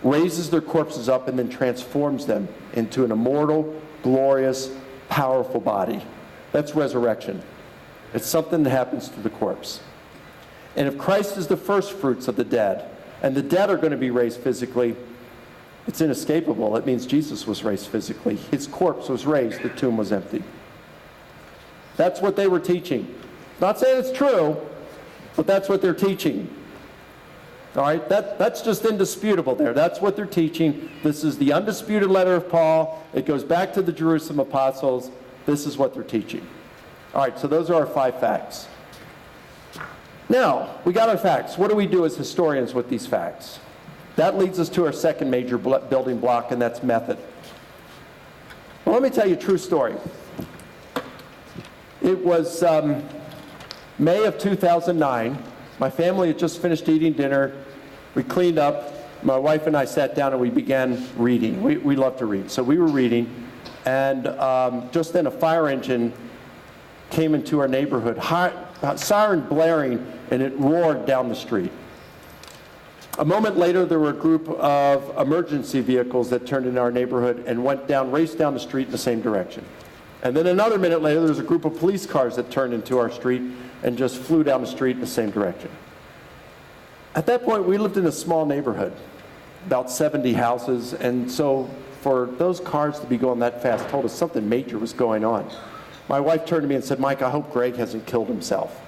raises their corpses up, and then transforms them into an immortal, glorious, powerful body. That's resurrection. It's something that happens to the corpse. And if Christ is the first fruits of the dead, and the dead are going to be raised physically, it's inescapable. It means Jesus was raised physically. His corpse was raised, the tomb was empty. That's what they were teaching. Not saying it's true, but that's what they're teaching. All right, that's just indisputable there. That's what they're teaching. This is the undisputed letter of Paul. It goes back to the Jerusalem apostles. This is what they're teaching. All right, so those are our 5 facts. Now, we got our facts. What do we do as historians with these facts? That leads us to our second major building block, and that's method. Well, let me tell you a true story. It was May of 2009. My family had just finished eating dinner. We cleaned up. My wife and I sat down and we began reading. We love to read. So we were reading, and just then a fire engine came into our neighborhood, siren blaring, and it roared down the street. A moment later, there were a group of emergency vehicles that turned into our neighborhood and raced down the street in the same direction. And then another minute later, there was a group of police cars that turned into our street and just flew down the street in the same direction. At that point, we lived in a small neighborhood, about 70 houses, and so for those cars to be going that fast told us something major was going on. My wife turned to me and said, Mike, I hope Greg hasn't killed himself.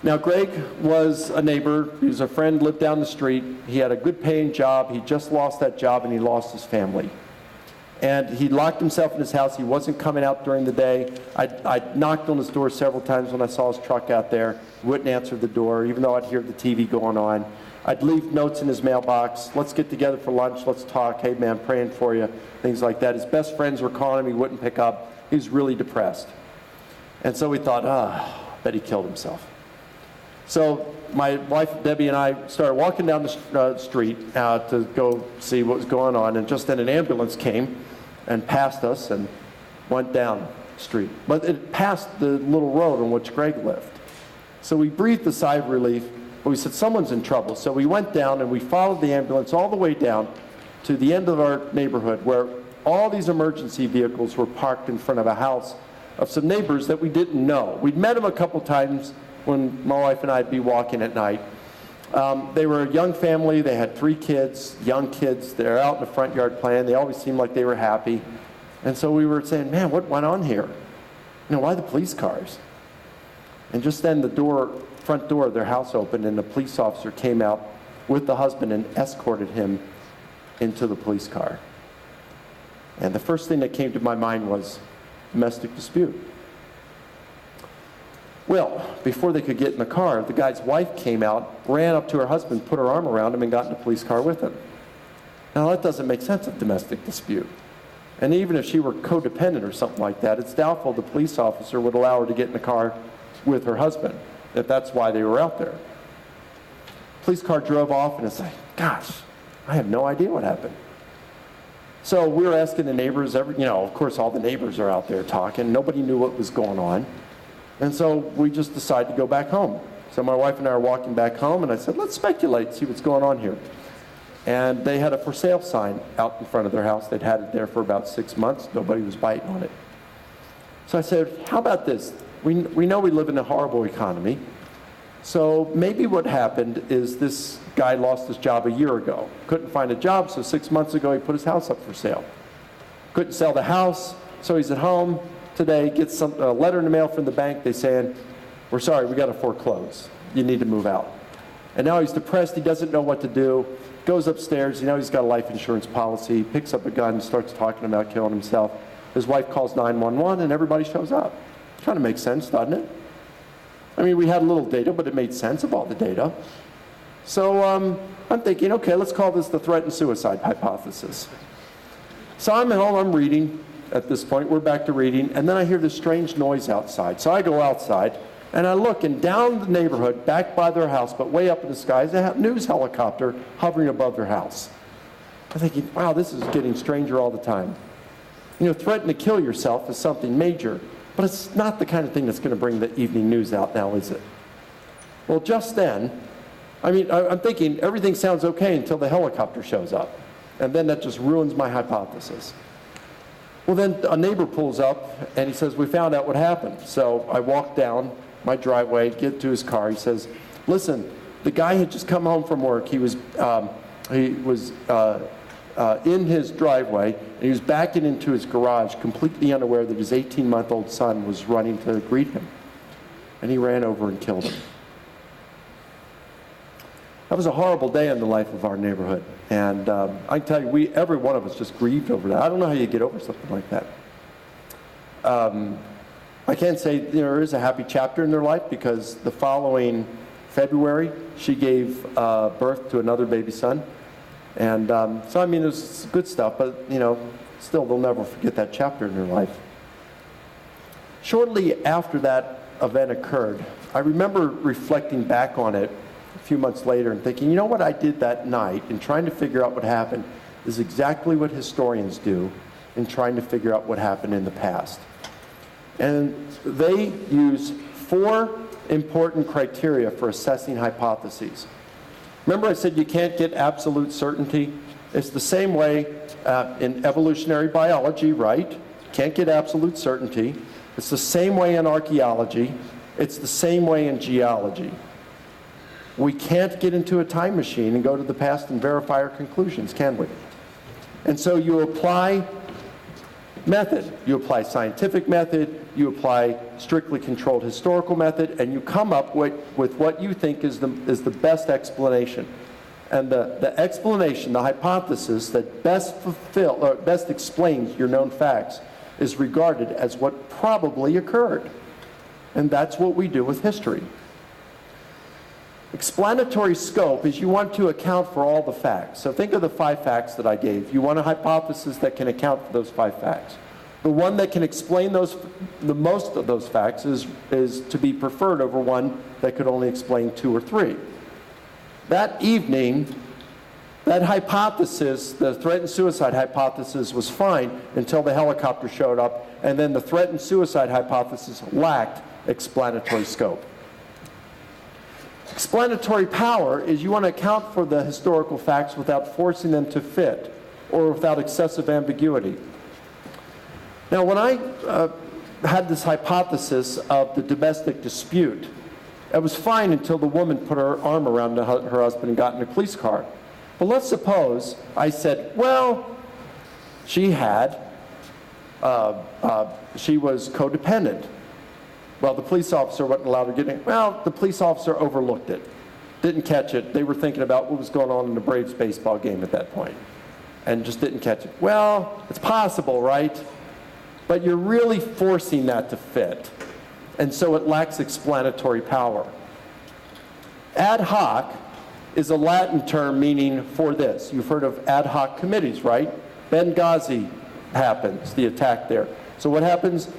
Now, Greg was a neighbor. He was a friend, lived down the street. He had a good paying job. He just lost that job and he lost his family. And he locked himself in his house. He wasn't coming out during the day. I knocked on his door several times when I saw his truck out there. Wouldn't answer the door, even though I'd hear the TV going on. I'd leave notes in his mailbox. Let's get together for lunch. Let's talk. Hey, man, praying for you. Things like that. His best friends were calling him. He wouldn't pick up. He was really depressed. And so we thought, I bet he killed himself. So my wife, Debbie, and I started walking down the street to go see what was going on. And just then an ambulance came and passed us and went down the street. But it passed the little road on which Greg lived. So we breathed a sigh of relief. But we said, someone's in trouble. So we went down and we followed the ambulance all the way down to the end of our neighborhood where all these emergency vehicles were parked in front of a house of some neighbors that we didn't know. We'd met them a couple times when my wife and I'd be walking at night. They were a young family. They had 3 kids, young kids. They're out in the front yard playing. They always seemed like they were happy. And so we were saying, man, what went on here? Why the police cars? And just then the front door of their house opened and the police officer came out with the husband and escorted him into the police car. And the first thing that came to my mind was domestic dispute. Well, before they could get in the car, the guy's wife came out, ran up to her husband, put her arm around him, and got in the police car with him. Now, that doesn't make sense of domestic dispute. And even if she were codependent or something like that, it's doubtful the police officer would allow her to get in the car with her husband, if that's why they were out there. Police car drove off, and it's like, gosh, I have no idea what happened. So we were asking the neighbors, of course all the neighbors are out there talking. Nobody knew what was going on. And so we just decided to go back home. So my wife and I are walking back home, and I said, let's speculate, see what's going on here. And they had a for sale sign out in front of their house. They'd had it there for about 6 months. Nobody was biting on it. So I said, how about this? We know we live in a horrible economy. So maybe what happened is this guy lost his job a year ago. Couldn't find a job, so 6 months ago he put his house up for sale. Couldn't sell the house, so he's at home today, gets a letter in the mail from the bank. They saying, we're sorry, we got to foreclose. You need to move out. And now he's depressed. He doesn't know what to do. Goes upstairs. He's got a life insurance policy. Picks up a gun and starts talking about killing himself. His wife calls 911, and everybody shows up. Kind of makes sense, doesn't it? I mean, we had a little data, but it made sense of all the data. So I'm thinking, okay, let's call this the threat and suicide hypothesis. So I'm at home, I'm reading at this point. We're back to reading, and then I hear this strange noise outside. So I go outside, and I look, and down the neighborhood, back by their house, but way up in the sky, is a news helicopter hovering above their house. I'm thinking, wow, this is getting stranger all the time. Threatening to kill yourself is something major, but it's not the kind of thing that's going to bring the evening news out now, is it? Well, just then, I'm thinking everything sounds okay until the helicopter shows up, and then that just ruins my hypothesis. Well, then a neighbor pulls up, and he says, we found out what happened. So I walk down my driveway, get to his car. He says, listen, the guy had just come home from work. He was in his driveway, and he was backing into his garage, completely unaware that his 18-month-old son was running to greet him. And he ran over and killed him. That was a horrible day in the life of our neighborhood. And I can tell you, every one of us just grieved over that. I don't know how you get over something like that. I can't say there is a happy chapter in their life, because the following February, she gave birth to another baby son. And so, it was good stuff, but, still, they'll never forget that chapter in their life. Shortly after that event occurred, I remember reflecting back on it a few months later and thinking, what I did that night in trying to figure out what happened is exactly what historians do in trying to figure out what happened in the past. And they use 4 important criteria for assessing hypotheses. Remember I said you can't get absolute certainty? It's the same way in evolutionary biology, right? Can't get absolute certainty. It's the same way in archaeology. It's the same way in geology. We can't get into a time machine and go to the past and verify our conclusions, can we? And so you apply method. You apply scientific method, you apply strictly controlled historical method, and you come up with what you think is the best explanation. And the explanation, the hypothesis that best explains your known facts is regarded as what probably occurred. And that's what we do with history. Explanatory scope is you want to account for all the facts. So think of the 5 facts that I gave. You want a hypothesis that can account for those 5 facts. The one that can explain the most of those facts is to be preferred over one that could only explain 2 or 3. That evening, that hypothesis, the threatened suicide hypothesis, was fine until the helicopter showed up, and then the threatened suicide hypothesis lacked explanatory scope. Explanatory power is you want to account for the historical facts without forcing them to fit or without excessive ambiguity. Now, when I had this hypothesis of the domestic dispute, it was fine until the woman put her arm around her husband and got in a police car. But let's suppose I said, well, she was codependent. Well, the police officer wasn't allowed to get in. Well, the police officer overlooked it, didn't catch it. They were thinking about what was going on in the Braves baseball game at that point, and just didn't catch it. Well, it's possible, right? But you're really forcing that to fit, and so it lacks explanatory power. Ad hoc is a Latin term meaning for this. You've heard of ad hoc committees, right? Benghazi happens, the attack there. So what happens?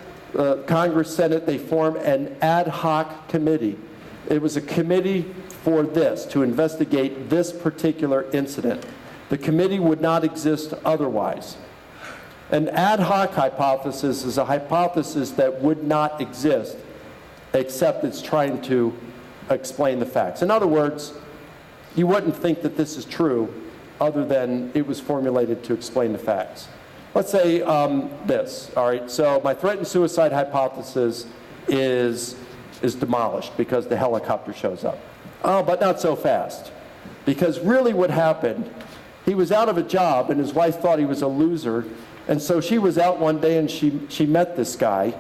Congress, Senate, they form an ad hoc committee. It was a committee for this, to investigate this particular incident. The committee would not exist otherwise. An ad hoc hypothesis is a hypothesis that would not exist except it's trying to explain the facts. In other words, you wouldn't think that this is true other than it was formulated to explain the facts. Let's say this, all right? So my threatened suicide hypothesis is demolished because the helicopter shows up. Oh, but not so fast. Because really what happened, he was out of a job and his wife thought he was a loser. And so she was out one day and she met this guy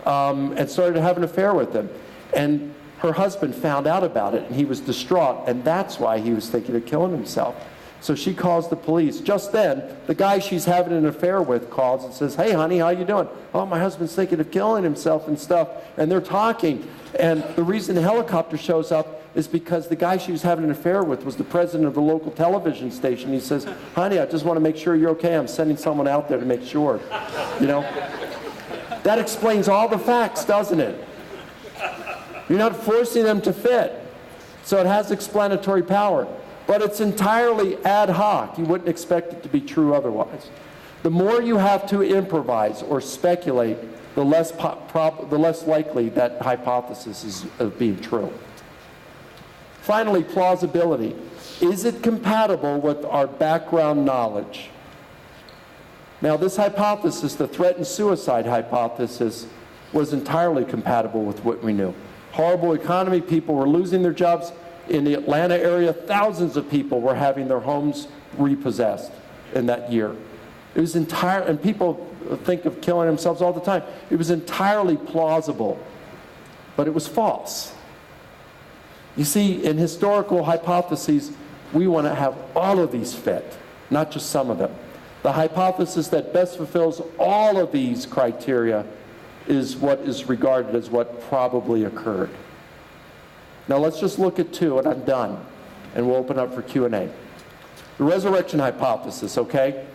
and started to have an affair with him. And her husband found out about it and he was distraught, and that's why he was thinking of killing himself. So she calls the police. Just then, the guy she's having an affair with calls and says, hey, honey, how you doing? Oh, my husband's thinking of killing himself and stuff. And they're talking. And the reason the helicopter shows up is because the guy she was having an affair with was the president of the local television station. He says, honey, I just want to make sure you're okay. I'm sending someone out there to make sure. You know? That explains all the facts, doesn't it? You're not forcing them to fit. So it has explanatory power. But it's entirely ad hoc. You wouldn't expect it to be true otherwise. The more you have to improvise or speculate, the less likely that hypothesis is of being true. Finally, plausibility. Is it compatible with our background knowledge? Now, this hypothesis, the threatened suicide hypothesis, was entirely compatible with what we knew. Horrible economy, people were losing their jobs. In the Atlanta area, thousands of people were having their homes repossessed in that year. It was and people think of killing themselves all the time. It was entirely plausible, but it was false. You see, in historical hypotheses, we want to have all of these fit, not just some of them. The hypothesis that best fulfills all of these criteria is what is regarded as what probably occurred. Now let's just look at 2, and I'm done, and we'll open up for Q&A. The resurrection hypothesis, okay?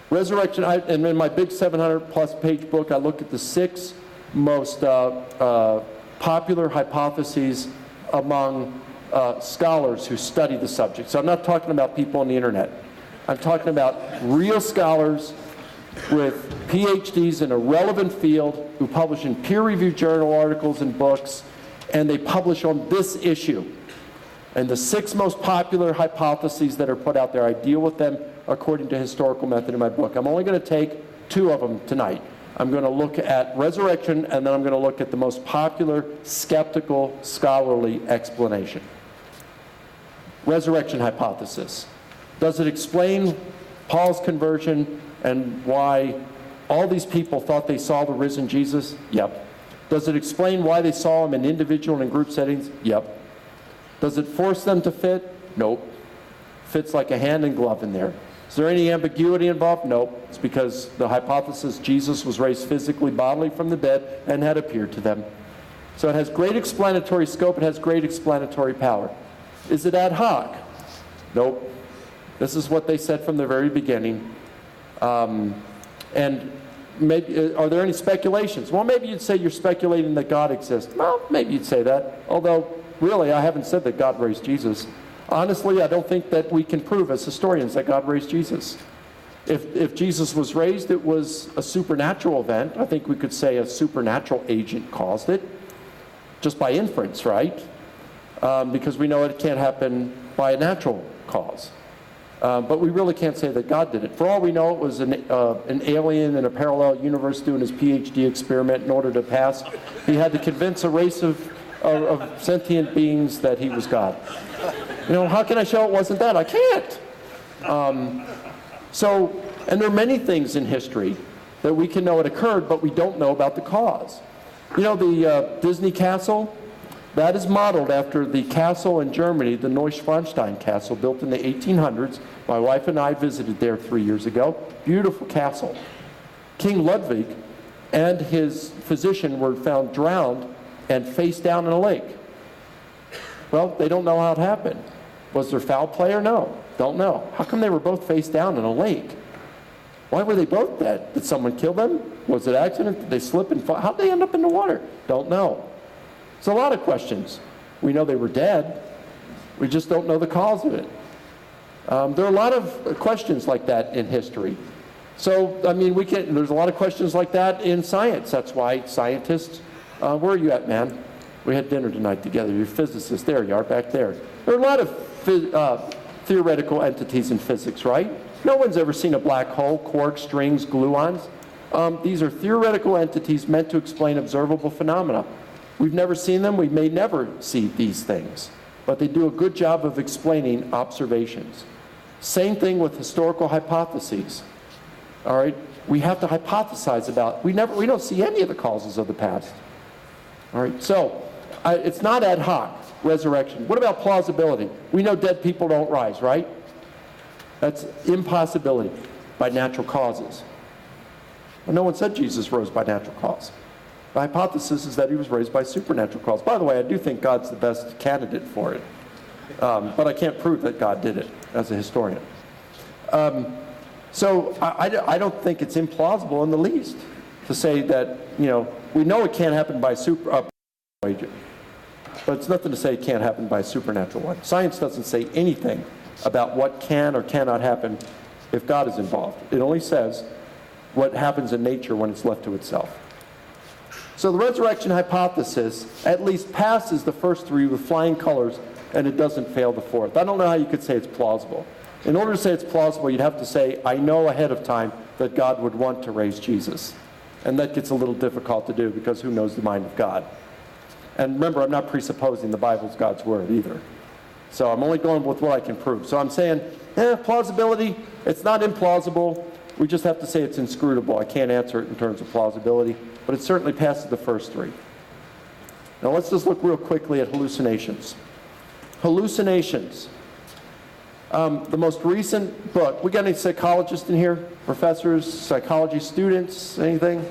Resurrection, and in my big 700-plus page book, I look at the 6 most popular hypotheses among scholars who study the subject. So I'm not talking about people on the internet. I'm talking about real scholars with PhDs in a relevant field who publish in peer-reviewed journal articles and books, and they publish on this issue. And the 6 most popular hypotheses that are put out there, I deal with them according to historical method in my book. I'm only going to take 2 of them tonight. I'm going to look at resurrection, and then I'm going to look at the most popular skeptical scholarly explanation. Resurrection hypothesis. Does it explain Paul's conversion and why all these people thought they saw the risen Jesus? Yep. Does it explain why they saw him in individual and in group settings? Yep. Does it force them to fit? Nope. Fits like a hand and glove in there. Is there any ambiguity involved? Nope. It's because the hypothesis Jesus was raised physically, bodily from the dead and had appeared to them. So it has great explanatory scope. It has great explanatory power. Is it ad hoc? Nope. This is what they said from the very beginning. And maybe, are there any speculations? Well, maybe you'd say you're speculating that God exists. Well, maybe you'd say that. Although, really, I haven't said that God raised Jesus. Honestly, I don't think that we can prove as historians that God raised Jesus. If Jesus was raised, it was a supernatural event. I think we could say a supernatural agent caused it, just by inference, right? Because we know it can't happen by a natural cause. But we really can't say that God did it. For all we know, it was an alien in a parallel universe doing his PhD experiment. In order to pass, he had to convince a race of sentient beings that he was God. You know, how can I show it wasn't that? I can't. And there are many things in history that we can know it occurred, but we don't know about the cause. You know, the Disney castle, that is modeled after the castle in Germany, the Neuschwanstein Castle, built in the 1800s. My wife and I visited there 3 years ago. Beautiful castle. King Ludwig and his physician were found drowned and face down in a lake. Well, they don't know how it happened. Was there foul play or no? Don't know. How come they were both face down in a lake? Why were they both dead? Did someone kill them? Was it an accident? Did they slip and fall? How'd they end up in the water? Don't know. It's a lot of questions. We know they were dead. We just don't know the cause of it. There are a lot of questions like that in history. So, I mean, there's a lot of questions like that in science. That's why scientists, where are you at, man? We had dinner tonight together. You're physicists. There you are, back there. There are a lot of theoretical entities in physics, right? No one's ever seen a black hole, quarks, strings, gluons. These are theoretical entities meant to explain observable phenomena. We've never seen them. We may never see these things. But they do a good job of explaining observations. Same thing with historical hypotheses. All right? We have to hypothesize about. We don't see any of the causes of the past. All right? So, it's not ad hoc, resurrection. What about plausibility? We know dead people don't rise, right? That's impossibility by natural causes. Well, no one said Jesus rose by natural cause. The hypothesis is that he was raised by supernatural cause. By the way, I do think God's the best candidate for it. But I can't prove that God did it as a historian. So I don't think it's implausible in the least to say that, you know, we know it can't happen by agent. But it's nothing to say it can't happen by a supernatural one. Science doesn't say anything about what can or cannot happen if God is involved. It only says what happens in nature when it's left to itself. So the resurrection hypothesis at least passes the first three with flying colors, and it doesn't fail the fourth. I don't know how you could say it's plausible. In order to say it's plausible, you'd have to say, I know ahead of time that God would want to raise Jesus. And that gets a little difficult to do because who knows the mind of God? And remember, I'm not presupposing the Bible's God's word either. So I'm only going with what I can prove. So I'm saying, plausibility, it's not implausible. We just have to say it's inscrutable. I can't answer it in terms of plausibility, but it certainly passes the first three. Now let's just look real quickly at hallucinations. Hallucinations. The most recent book, we got any psychologists in here? Professors, psychology students, anything?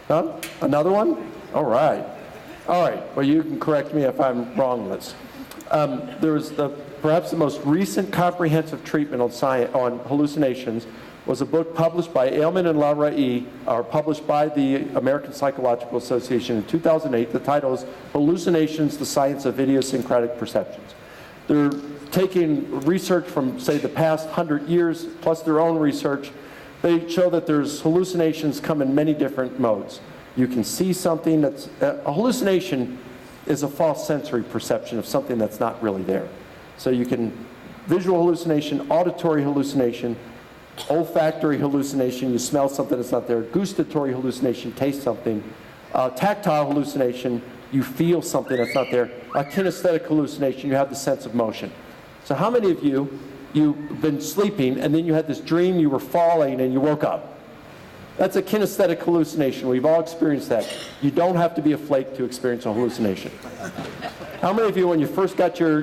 Huh? Another one? All right. All right. Well, you can correct me if I'm wrong, Liz. There was perhaps the most recent comprehensive treatment on hallucinations was a book published by Ailman and Lahrae, or published by the American Psychological Association in 2008. The title is Hallucinations, the Science of Idiosyncratic Perceptions. They're taking research from, say, the past 100 years, plus their own research. They show that there's hallucinations come in many different modes. You can see something that's, a hallucination is a false sensory perception of something that's not really there. So you can, visual hallucination, auditory hallucination, olfactory hallucination, you smell something that's not there, gustatory hallucination, taste something, tactile hallucination, you feel something that's not there, a kinesthetic hallucination, you have the sense of motion. So how many of you've been sleeping and then you had this dream you were falling and you woke up? That's a kinesthetic hallucination. We've all experienced that. You don't have to be a flake to experience a hallucination. How many of you, when you first got your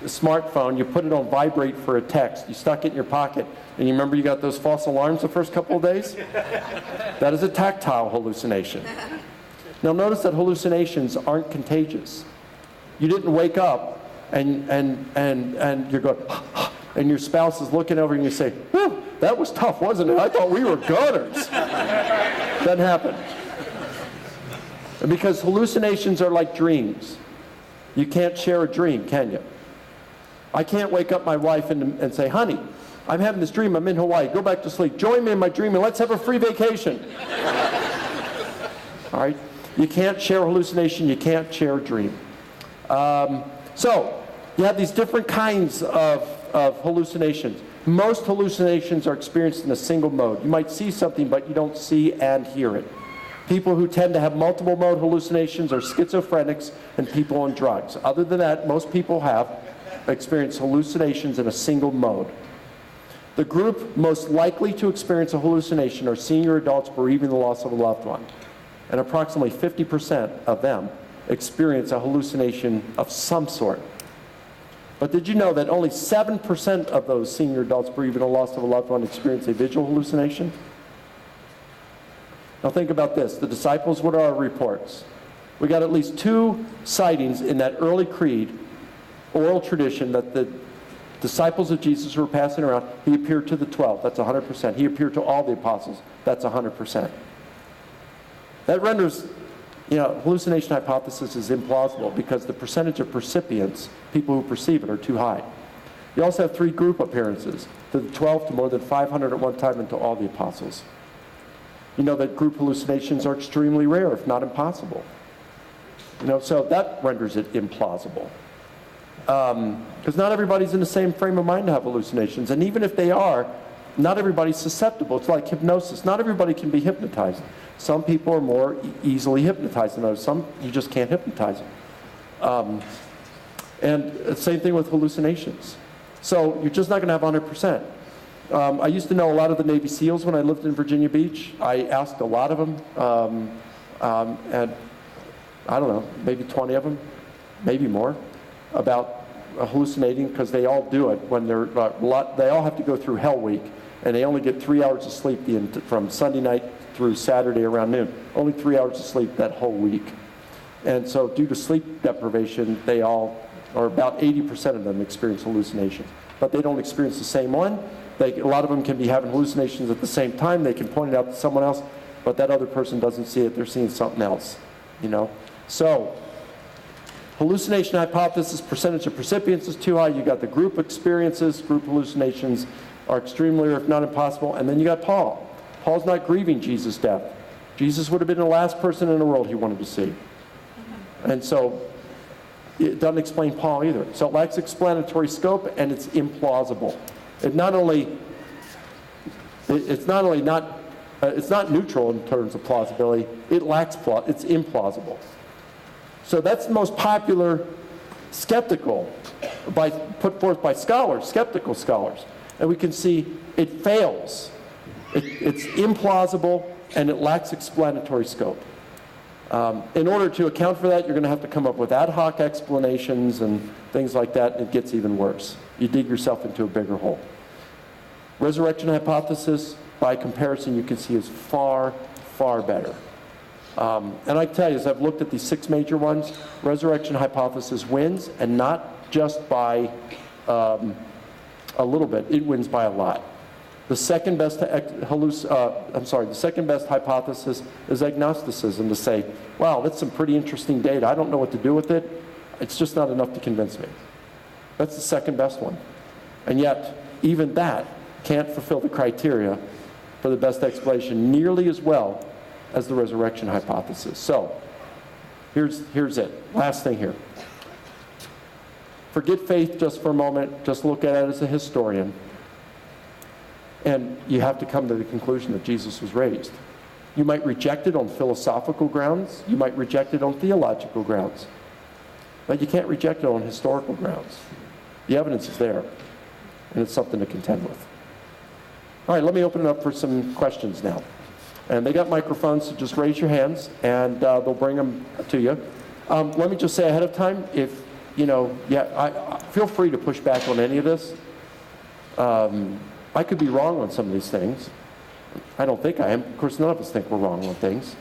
smartphone, you put it on vibrate for a text, you stuck it in your pocket, and you remember you got those false alarms the first couple of days? That is a tactile hallucination. Now notice that hallucinations aren't contagious. You didn't wake up and you're going, and your spouse is looking over and you say, whew, that was tough, wasn't it? I thought we were gunners. Doesn't happen. Because hallucinations are like dreams. You can't share a dream, can you? I can't wake up my wife and say, honey, I'm having this dream, I'm in Hawaii, go back to sleep. Join me in my dream and let's have a free vacation. All right? You can't share a hallucination, you can't share a dream. So, you have these different kinds of hallucinations. Most hallucinations are experienced in a single mode. You might see something, but you don't see and hear it. People who tend to have multiple mode hallucinations are schizophrenics and people on drugs. Other than that, most people have experienced hallucinations in a single mode. The group most likely to experience a hallucination are senior adults bereaving the loss of a loved one. And approximately 50% of them experience a hallucination of some sort. But did you know that only 7% of those senior adults bereaving the loss of a loved one experience a visual hallucination? Now think about this. The disciples, what are our reports? We got at least 2 sightings in that early creed, oral tradition, that the disciples of Jesus who were passing around, he appeared to the 12, that's 100%. He appeared to all the apostles, that's 100%. That renders, hallucination hypothesis is implausible because the percentage of percipients, people who perceive it, are too high. You also have 3 group appearances, to the 12, to more than 500 at one time, and to all the apostles. You know that group hallucinations are extremely rare, if not impossible. So that renders it implausible. Because not everybody's in the same frame of mind to have hallucinations. And even if they are, not everybody's susceptible. It's like hypnosis. Not everybody can be hypnotized. Some people are more easily hypnotized than others. Some, you just can't hypnotize them. And same thing with hallucinations. So you're just not going to have 100%. I used to know a lot of the Navy SEALs when I lived in Virginia Beach. I asked a lot of them, and I don't know, maybe 20 of them, maybe more, about hallucinating, because they all do it when they're, they all have to go through Hell Week, and they only get 3 hours of sleep from Sunday night through Saturday around noon. Only 3 hours of sleep that whole week. And so due to sleep deprivation, they all, or about 80% of them, experience hallucinations. But they don't experience the same one. A lot of them can be having hallucinations at the same time. They can point it out to someone else, but that other person doesn't see it. They're seeing something else, So, hallucination hypothesis, percentage of percipients is too high. You got the group experiences, group hallucinations are extremely rare, if not impossible. And then you got Paul. Paul's not grieving Jesus' death. Jesus would have been the last person in the world he wanted to see. And so, it doesn't explain Paul either. So it lacks explanatory scope, and it's implausible. It's not neutral in terms of plausibility. It lacks it's implausible. So that's the most popular skeptical put forth by scholars, skeptical scholars. And we can see it fails. It's implausible and it lacks explanatory scope. In order to account for that, you're going to have to come up with ad hoc explanations and things like that, and it gets even worse. You dig yourself into a bigger hole. Resurrection hypothesis, by comparison, you can see is far, far better. And I tell you, as I've looked at these 6 major ones, resurrection hypothesis wins, and not just by a little bit. It wins by a lot. The second best hypothesis is agnosticism, to say, wow, that's some pretty interesting data. I don't know what to do with it. It's just not enough to convince me. That's the second best one. And yet, even that can't fulfill the criteria for the best explanation nearly as well as the resurrection hypothesis. So, here's it. Last thing here. Forget faith just for a moment. Just look at it as a historian. And you have to come to the conclusion that Jesus was raised. You might reject it on philosophical grounds. You might reject it on theological grounds. But you can't reject it on historical grounds. The evidence is there. And it's something to contend with. All right, let me open it up for some questions now. And they got microphones, so just raise your hands, and they'll bring them to you. Let me just say ahead of time, if, feel free to push back on any of this. I could be wrong on some of these things. I don't think I am. Of course, none of us think we're wrong on things.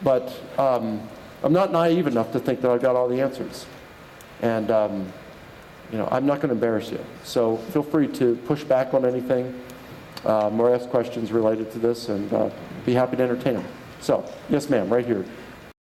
But I'm not naive enough to think that I've got all the answers. And I'm not going to embarrass you. So feel free to push back on anything or ask questions related to this, and be happy to entertain them. So, yes, ma'am, right here.